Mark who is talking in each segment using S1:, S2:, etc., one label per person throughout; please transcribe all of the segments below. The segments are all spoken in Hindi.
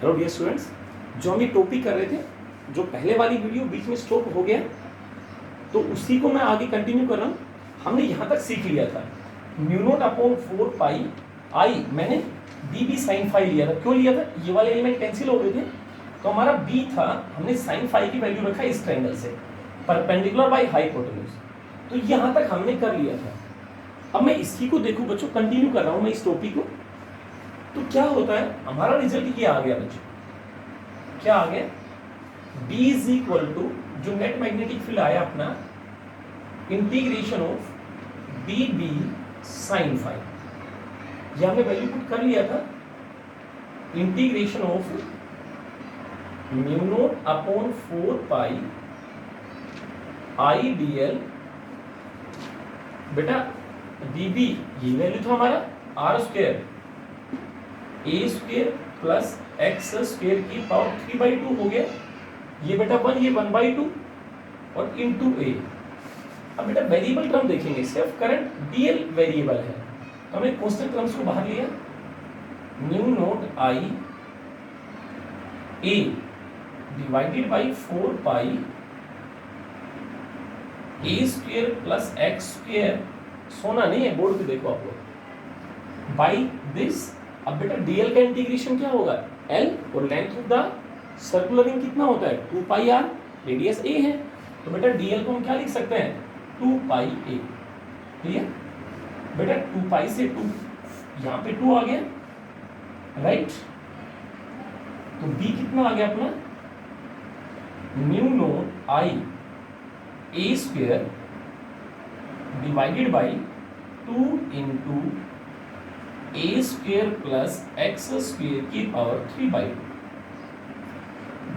S1: हेलो डियर स्टूडेंट्स, जो हम ये टॉपिक कर रहे थे, जो पहले वाली वीडियो बीच में स्टॉप हो गया तो उसी को मैं आगे कंटिन्यू कर रहा हूँ। हमने यहाँ तक सीख लिया था म्यू नॉट अपॉन 4 पाई आई, मैंने बी बी साइन फाई लिया था। क्यों लिया था? ये वाले एलिमेंट कैंसिल हो गए थे तो हमारा बी था, हमने साइन फाई की वैल्यू रखा इस ट्रायंगल से परपेंडिकुलर बाई हाइपोटेन्यूज। तो यहाँ तक हमने कर लिया था। अब मैं इसी को देखूँ बच्चों, कंटिन्यू कर रहा हूँ मैं इस टॉपिक को। तो क्या होता है, हमारा रिजल्ट ये आ गया बच्चों, क्या आ गया? B इज इक्वल टू, जो नेट मैग्नेटिक फील्ड आया अपना, integration of B B sine phi, ये हमने वैल्यू पुट कर लिया था, integration of mu naught upon 4 pi I D L, बेटा डी बी ये वैल्यू था हमारा R square A square plus X square की पावर 3/2 हो गया। ये बेटा 1, ये 1/2 और इनटू ए। अब बेटा वेरिएबल टर्म देखेंगे, सिर्फ करंट डीएल वेरिएबल है तो हमने कांस्टेंट टर्म्स को बाहर लिया, mu naught I A divided by 4 pi A square plus X square, सोना नहीं है, बोर्ड पे देखो आप लोग, बाई दिस। अब बेटा डीएल का इंटीग्रेशन क्या होगा? एल, और length of the circular ring कितना होता है? 2 पाई आर, रेडियस ए है, तो बेटा डीएल को हम क्या लिख सकते हैं? 2 पाई ए। क्लियर? बेटा 2 पाई से 2, यहाँ पे 2 आ गया, राइट? तो बी कितना आ गया अपना? Mu naught I A square divided by 2 into A square plus X square की पावर 3/2।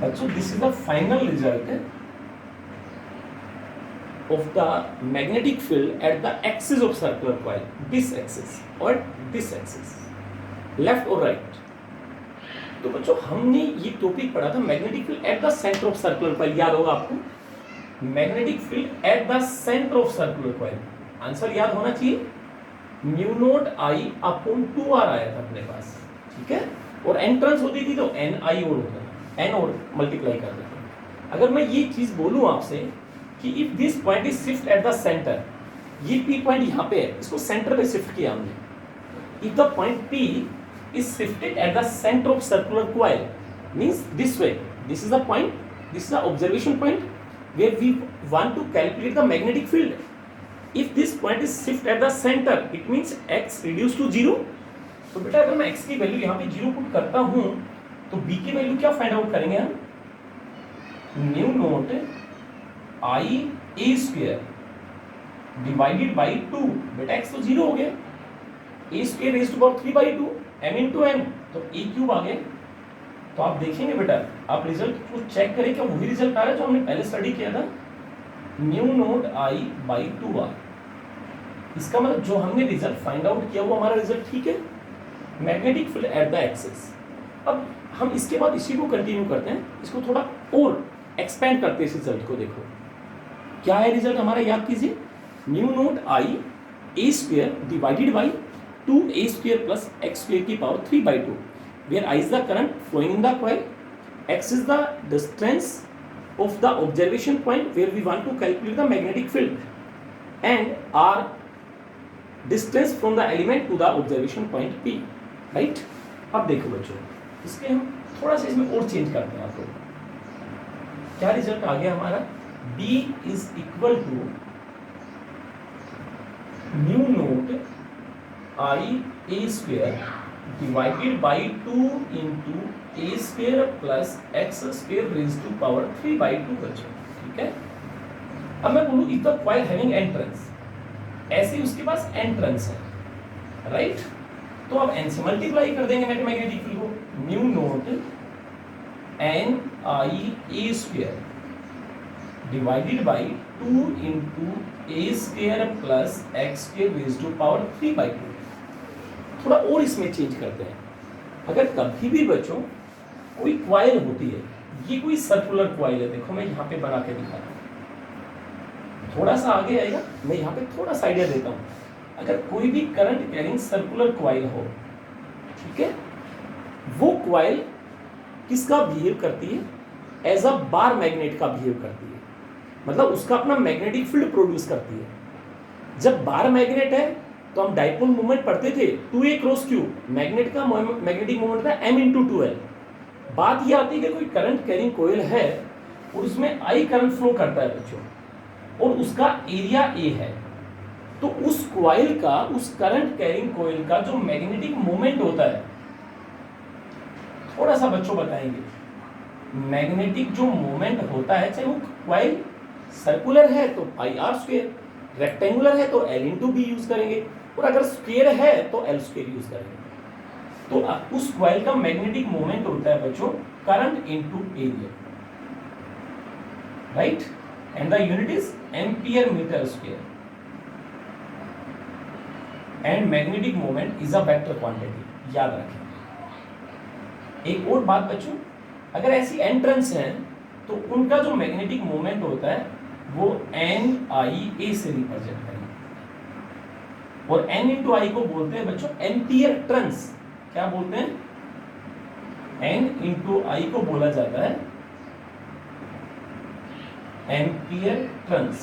S1: बच्चों this is the final result of the magnetic field at the axis of circular coil, this axis और दिस एक्सिस, लेफ्ट और राइट। तो बच्चों हमने ये टॉपिक पढ़ा था magnetic field at the centre of circular coil, याद होगा आपको? Magnetic field at the centre of circular coil, answer याद होना चाहिए, म्यू नॉट आई अपॉन 2r आया था अपने पास, ठीक है? और एंट्रेंस होती थी तो एन आई और होता था, एन और मल्टीप्लाई कर देते हैं। अगर मैं ये चीज बोलूं आपसे कि if this point is shift at the centre, ये पी पॉइंट यहाँ पे है, इसको सेंटर पे शिफ्ट किया हमने। If the point P is shifted at the centre of circular coil, means this way, this is the point, this is the observation point where we want to calculate the magnetic field. If this point is shift at the center, it means x reduced to 0। तो बेटा अगर मैं x की वैल्यू यहाँ पे 0 पुट करता हूँ तो b की वैल्यू क्या फाइंड आउट करेंगे हम? Mu naught I A square divided by 2, बेटा x तो 0 हो गया, a square raised to power 3/2 m into n, तो a क्यूब आ गया। तो आप देखेंगे बेटा, आप रिजल्ट को चेक करें क्या वही रिजल्ट आ रहा है जो हमने पहले स्टडी किया था, mu naught I by 2r। इसका मतलब जो हमने रिजल्ट फाइंड आउट किया वो हमारा रिजल्ट ठीक है, magnetic field at the axis. अब हम इसके बाद इसी को कंटिन्यू करते हैं, इसको थोड़ा और एक्सपेंड करते हैं इस रिजल्ट को। देखो क्या है रिजल्ट हमारा, याद कीजिए, mu naught I A square divided by 2a square plus X square की power 3/2, where I is the current flowing in the coil, X is the distance of the observation point where we want to calculate the magnetic field, and r distance from the element to the observation point P, right? अब देखो बच्चों, इसके हम थोड़ा सा इसमें और चेंज करते हैं। आपको क्या रिजल्ट आ गया हमारा? B is equal to mu naught I A square divided by 2 into A square plus X square raised to power 3/2 बच्चों, ठीक है? अब मैं बोलूँ if the coil having entrance, ऐसे ही उसके पास एंट्रेंस है, राइट? तो अब एन से मल्टीप्लाई कर देंगे नेट मैग्नेटिक फील्ड को, mu naught N I A square divided by 2 into A square plus X square raised to power 3/2। थोड़ा और इसमें चेंज करते हैं। अगर कभी भी बच्चों कोई क्वाइल होती है, ये कोई सर्कुलर क्वाइल है, देखो मैं यहाँ पे बना के दिखा रहा हूँ, थोड़ा सा आगे आएगा, मैं यहाँ पे थोड़ा सा आइडिया देता हूँ। अगर कोई भी करंट कैरिंग सर्कुलर क्वाइल हो, ठीक है, वो क्वाइल किसका बिहेव करती है, एज अ बार मैग्नेट का बिहेव करती है, मतलब उसका अपना मैग्नेटिक फील्ड प्रोड्यूस करती है। जब बार मैग्नेट है तो हम डाइपोल मोमेंट पढ़ते थे 2a क्रॉस q, मैग्नेट का मैग्नेटिक मोमेंट था m × 2l। बात ये आती है कि कोई करंट कैरिंग कोयल है और उसमें I करंट फ्लो करता है बच्चों, और उसका एरिया A है, तो उस कॉइल का, उस करंट कैरिंग कॉइल का जो मैग्नेटिक मोमेंट होता है, थोड़ा सा बच्चों बताएंगे, मैग्नेटिक जो मोमेंट होता है, चाहे वो कॉइल सर्कुलर है तो πr², रेक्टेंगुलर है तो l × b यूज करेंगे, और अगर स्क्वायर है तो l² यूज करेंगे। तो उस कॉइल का मैग्नेटिक मोमेंट होता है बच्चों current into area, right, and the unit is ampere metre square, and magnetic moment is a vector quantity, याद रखें। एक और बात बच्चों, अगर ऐसी एंट्रेंस है तो उनका जो मैग्नेटिक मोमेंट होता है वो NIA से रिप्रेजेंट करेंगे, और N × I को बोलते हैं बच्चों एम्पियर टर्न्स। क्या बोलते हैं? N × I को बोला जाता है एम्पियर टर्न्स,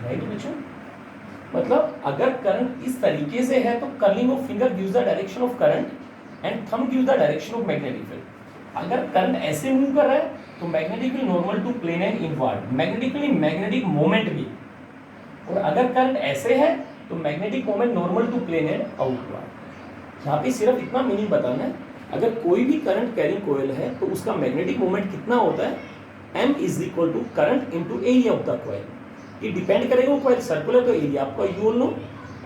S1: राइट बच्चों। मतलब अगर करंट इस तरीके से है तो curling of finger gives the direction of current and thumb gives the direction of magnetic field. अगर करंट ऐसे मूव कर रहा है तो magnetic field normal to plane and inward, magnetic field magnetic moment भी, और अगर करंट ऐसे है तो magnetic moment normal to plane and outward. यहाँ पे सिर्फ इतना मीनिंग बताना है, अगर कोई भी करंट कैरिंग कॉइल है तो उसका मैग्नेटिक मोमेंट कितना होता है, M = current into area of the coil. ये डिपेंड करेगा वो कॉइल सर्कुलर तो एरिया आपका you will know,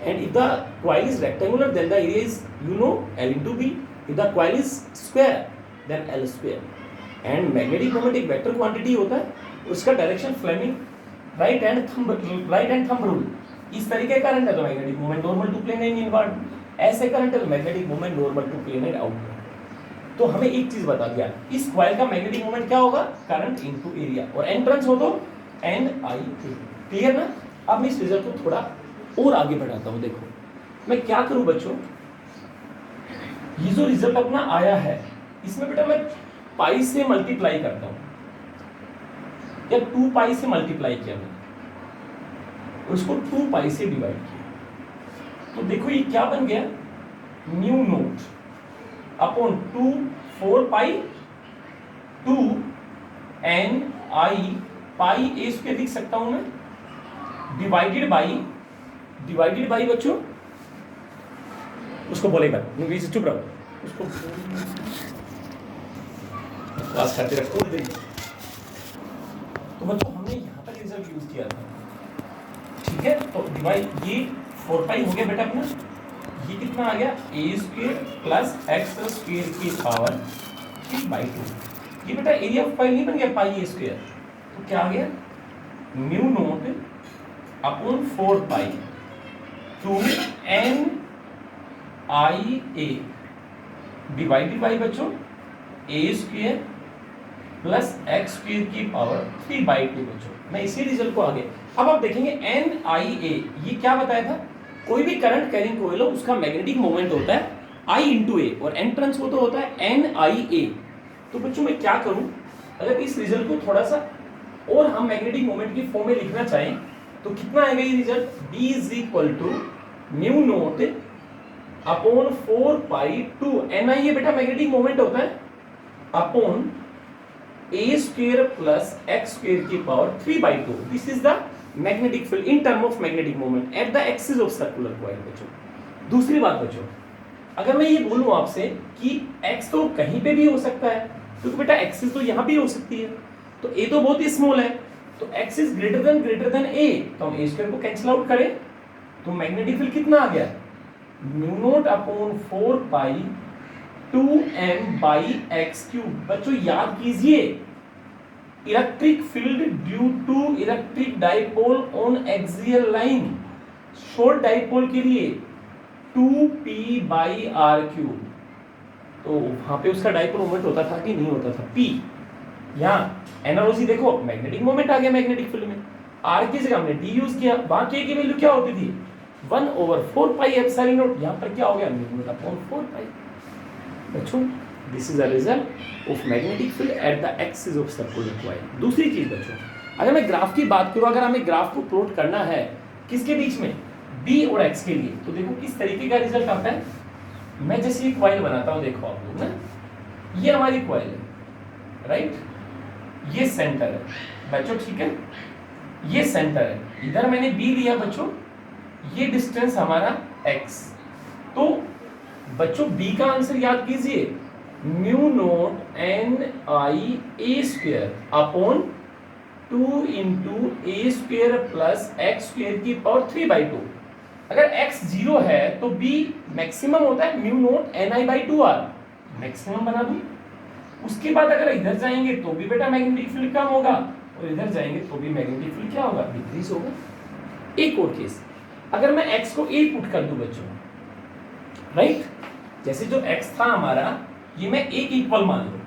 S1: and if the coil is rectangular then the area is you know L × B, if the coil is square then L²। And magnetic moment एक वेक्टर क्वांटिटी होता है, उसका direction Fleming right hand thumb rule. इस तरीके का करंट है तो magnetic moment normal to plane and inward, ऐसे करंट है तो magnetic moment normal to plane and outward. तो हमें एक चीज बता दिया, इस कॉइल का मैग्नेटिक मोमेंट क्या होगा, करंट इनटू एरिया, और एंट्रेंस हो तो NIA। क्लियर ना? अब मैं इस रिजल्ट को थोड़ा और आगे बढ़ाता हूं। देखो मैं क्या करूं बच्चों, ये जो रिजल्ट अपना आया है इसमें बेटा मैं पाई से मल्टीप्लाई करता हूं, या 2 पाई से मल्टीप्लाई किया मैंने, उसको 2 पाई से डिवाइड किया, तो देखो ये क्या बन गया, न्यू नोट अपॉन 2 4 पाई 2 NI पाई A² लिख सकता हूं मैं, डिवाइडेड बाई बच्चों, उसको बोलेगा चुप रहो, उसको क्लास करते रखो। तो बच्चों हमने यहाँ तक रिजल्ट यूज किया था, ठीक है। तो डिवाइड, ये 4 पाई हो गया बेटा अपना, ये कितना आ गया A² प्लस x² की पावर 3/2। ये बेटा एरिया ऑफ कॉइल नहीं बन गया पाई A², तो क्या आ गया, mu naught upon 4 pi 2 NIA divided by बच्चों A² प्लस x² की पावर 3/2 बच्चों। मैं इसी रिजल्ट को आगे, अब आप देखेंगे NIA, ये क्या बताया था, कोई भी करंट कैरिंग कॉइल हो उसका मैग्नेटिक मोमेंट होता है I × A, और एंट्रेंस वो तो होता है NIA। तो बच्चों मैं क्या करूं, अगर इस रिजल्ट को थोड़ा सा और हम मैग्नेटिक मोमेंट की फॉर्म में लिखना चाहें तो कितना आएगा ये result, B = mu naught upon 4 पाई 2 NIA बेटा मैग्नेटिक मोमेंट होता है अपॉन A² प्लस x² की power 3/2। This is the magnetic field in term of magnetic moment at the axis of circular coil बच्चों। दूसरी बात बच्चों, अगर मैं ये बोलूं आपसे कि x तो कहीं पे भी हो सकता है, क्योंकि बेटा एक्सिस तो यहाँ भी हो सकती है, तो a तो बहुत ही स्मॉल है, तो x is greater than a, तो हम A² को कैंसिल आउट करें तो मैग्नेटिक फील्ड कितना आ गया, म्यू नोट अपॉन 4 पाई 2m/x³। बच्चों याद कीजिए, electric field due to electric dipole on axial line, short dipole के लिए 2p/r³। तो वहां पे उसका डाइपोल मोमेंट होता था कि नहीं होता था, p। यहाँ एनालॉजी देखो, मैग्नेटिक मोमेंट आ गया मैग्नेटिक फील्ड में, r की जगह हमने d यूज किया, वहां k की वैल्यू क्या होती थी 1/4 पाई एप्सिलॉन नॉट, यहाँ पर क्या हो गया म्यू नोट अपॉन 4 पाई। बच्चों this is a result of magnetic field at the axis of circular coil. दूसरी चीज बच्चों, अगर मैं ग्राफ की बात करूं, अगर हमें ग्राफ को प्लॉट करना है किसके बीच में, बी और एक्स के लिए, तो देखो किस तरीके का रिजल्ट आता है। मैं जैसे ये कॉइल बनाता हूं, देखो आप लोग ना, ये हमारी कॉइल है, राइट, ये सेंटर है बच्चों, ठीक है, ये सेंटर है, इधर मैंने बी लिया बच्चों, ये डिस्टेंस हमारा एक्स। तो बच्चों बी का आंसर याद कीजिए, mu naught N I A square upon 2 into A square plus X square की पावर 3/2। अगर x 0 है तो b मैक्सिमम होता है mu naught N I by 2r, maximum बना दूं। उसके बाद अगर इधर जाएंगे तो भी बेटा मैग्नेटिक फील्ड कम होगा, और इधर जाएंगे तो भी मैग्नेटिक फील्ड क्या होगा, डिक्रीज होगा। एक और केस, अगर मैं x को a पुट कर दूं बच्चों, राइट, जैसे जो x था हमारा, ये मैं a की इक्वल मान लूं,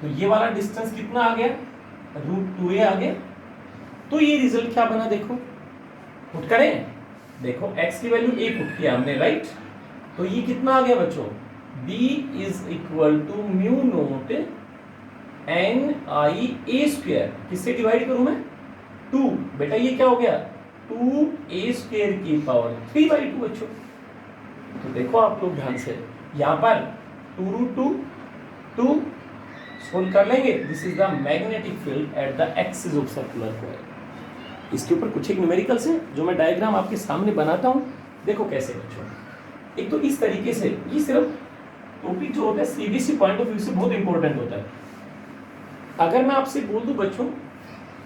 S1: तो ये वाला डिस्टेंस कितना आ गया, √2a आ गया। तो ये रिजल्ट क्या बना, देखो पुट करें, देखो x की वैल्यू a पुट किया हमने, राइट, तो ये कितना आ गया बच्चों, b is equal to mu naught N I A square, किससे डिवाइड करूं मैं, 2, बेटा ये क्या हो गया, 2a स्क्वायर की पावर 3/2 बच्चों। तो देखो आप लोग ध्यान से, यहाँ पर 2√2 सोल्व कर लेंगे, this is the magnetic field at the axis of circular coil. इसके ऊपर कुछ एक न्यूमेरिकल्स हैं जो मैं डायग्राम आपके सामने बनाता हूँ, देखो कैसे बच्चों। एक तो इस तरीके से, ये सिर्फ टॉपिक जो होता है सीबीएसई पॉइंट ऑफ व्यू से बहुत इंपॉर्टेंट होता है। अगर मैं आपसे बोल दूं बच्चों,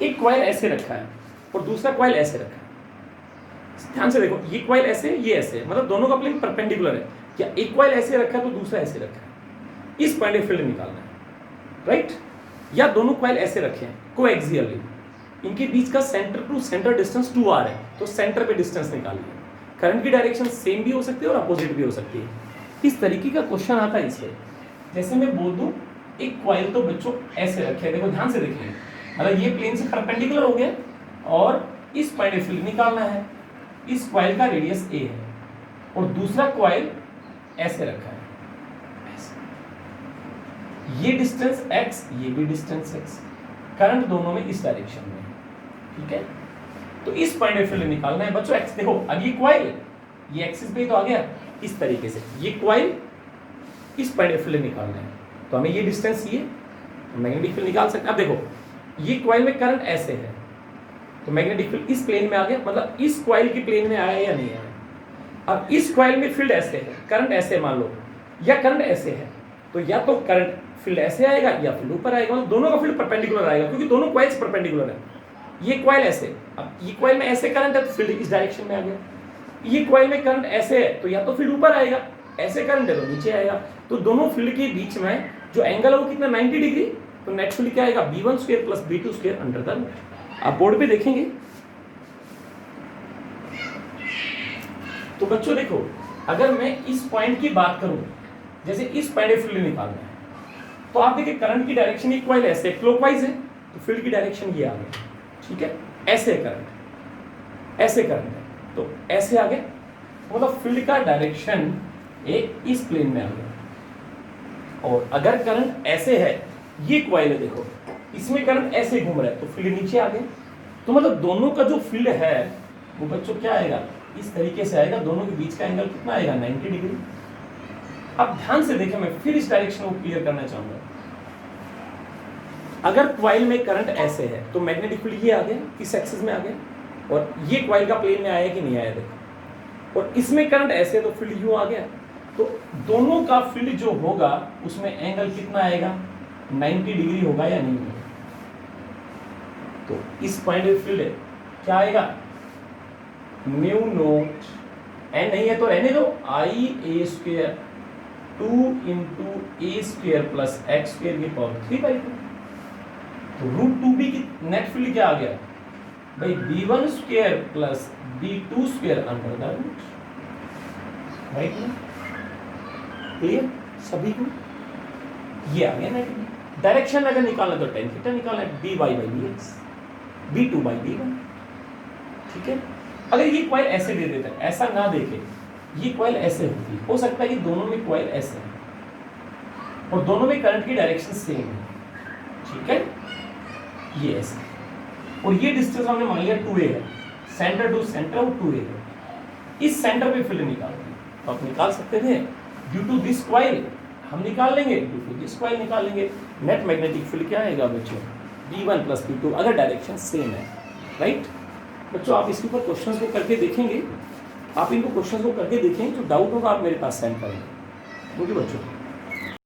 S1: एक कॉइल ऐसे रखा है और दूसरा कॉइल ऐसे रखा है, ध्यान से देखो, ये कॉइल ऐसे, ये ऐसे, मतलब दोनों का प्लेन परपेंडिकुलर है, क्या एक कॉइल ऐसे रखा है तो दूसरा ऐसे रखा है, इस पॉइंट ऑफ फील्ड निकालना है, राइट, या दोनों कॉइल ऐसे रखे हैं कोएक्सियली, इनके बीच का centre to centre distance 2r है, तो सेंटर पे डिस्टेंस निकालिए। करंट की डायरेक्शन सेम भी हो सकती है और अपोजिट भी हो सकती है। इस तरीके का क्वेश्चन आता है इससे। जैसे मैं बोल दूं, एक कॉइल तो बच्चों ऐसे रखे, देखो ध्यान से देखिए, मतलब ये प्लेन से परपेंडिकुलर हो गया और इस पॉइंट ऑफ फील्ड निकालना है, इस कॉइल का रेडियस a है और दूसरा कॉइल ऐसे रखा है, ये डिस्टेंस x, ये भी डिस्टेंस x, करंट दोनों में इस डायरेक्शन में, ठीक है। तो इस पॉइंट ऑफ फील्ड निकालना है बच्चों x, देखो अब ये कॉइल ये एक्सिस पे तो आ गया, इस तरीके से ये कॉइल इस पॉइंट ऑफ फील्ड निकालना है, तो हमें ये डिस्टेंस, ये मैग्नेटिक फील्ड निकाल सकते हैं। अब देखो ये कॉइल में करंट ऐसे है, तो मैग्नेटिक फील्ड इस प्लेन में आ गया, मतलब इस कॉइल की प्लेन में आया या नहीं आया। अब इस कॉइल में फील्ड ऐसे है, करंट ऐसे मान लो, या करंट ऐसे है, तो या तो करंट फील्ड ऐसे आएगा या फील्ड ऊपर आएगा, मतलब दोनों का फील्ड परपेंडिकुलर आएगा, क्योंकि दोनों कॉइल्स परपेंडिकुलर है। ये कॉइल ऐसे, अब ये कॉइल में ऐसे करंट है तो फील्ड इस डायरेक्शन में आ गया, ये कॉइल में करंट ऐसे है तो या तो फील्ड ऊपर आएगा, ऐसे करंट है तो नीचे आएगा, तो दोनों फील्ड के बीच में जो एंगल है वो कितना, 90 डिग्री, तो नेचुरली क्या आएगा, b1 square plus b2 square under the root. आप बोर्ड पे देखेंगे तो बच्चों देखो, अगर मैं इस पॉइंट की बात करूं, जैसे इस पॉइंट ऑफ फील्ड निकालना है, तो आप देखिए करंट की डायरेक्शन, ये कॉइल ऐसे क्लॉकवाइज है, तो फील्ड की डायरेक्शन ये आ गई, ठीक है, ऐसे करंट, ऐसे करंट है तो ऐसे आ गए, मतलब फील्ड का डायरेक्शन एक इस प्लेन में आ गया। और अगर करंट ऐसे है, ये कॉइल है देखो, इसमें करंट ऐसे घूम रहा है तो फील्ड नीचे आ गए, तो मतलब दोनों का जो फील्ड है वो बच्चों क्या आएगा, इस तरीके से आएगा, दोनों के बीच का एंगल कितना आएगा, 90 डिग्री। अब ध्यान से देखें, मैं फिर इस डायरेक्शन को क्लियर करना चाहूंगा। अगर कॉइल में करंट ऐसे है तो मैग्नेटिक फील्ड ये आ गया, इस एक्सिस में आ गया, और ये कॉइल का प्लेन में आया कि नहीं आया देखो, और इसमें करंट ऐसे तो फील्ड यूं आ गया, तो दोनों का फील्ड जो होगा उसमें एंगल कितना आएगा, 90 डिग्री होगा या नहीं होगा। तो इस पॉइंट ऑफ फील्ड क्या आएगा, म्यू नोट एन नहीं है तो रहने दो, आई A square 2 into A square plus X square की पावर 3/2, तो √2 भी की नेट फील्ड क्या आ गया भाई, b1 square plus b2 square under the root, right ना, क्लियर सभी को, ये आ गया नेट। डायरेक्शन अगर निकालना तो tan थीटा निकालना है, dy by dx, b2 by b1, ठीक है। अगर ये कॉइल ऐसे दे देता है, ऐसा ना देखे, ये कॉइल ऐसे होती है, हो सकता है कि दोनों में कॉइल ऐसे है, और दोनों में करंट की डायरेक्शन सेम है, ठीक है, ये ऐसे। और ये डिस्टेंस हमने मान लिया 2a है, सेंटर टू सेंटर और 2a है। इस सेंटर पे फील्ड निकालनी तो आप निकाल सकते थे, ड्यू टू दिस कॉइल हम निकाल लेंगे, ड्यू टू दिस कॉइल निकाल लेंगे। नेट मैग्नेटिक फील्ड क्या आएगा बच्चों, B1 + B2, अगर डायरेक्शन सेम है, राइट। बच्चों आप इसके ऊपर क्वेश्चंस को करके देखेंगे, आप इनको क्वेश्चंस को करके देखें, जो डाउट होगा आप मेरे पास सेंड करेंगे। ओके बच्चों।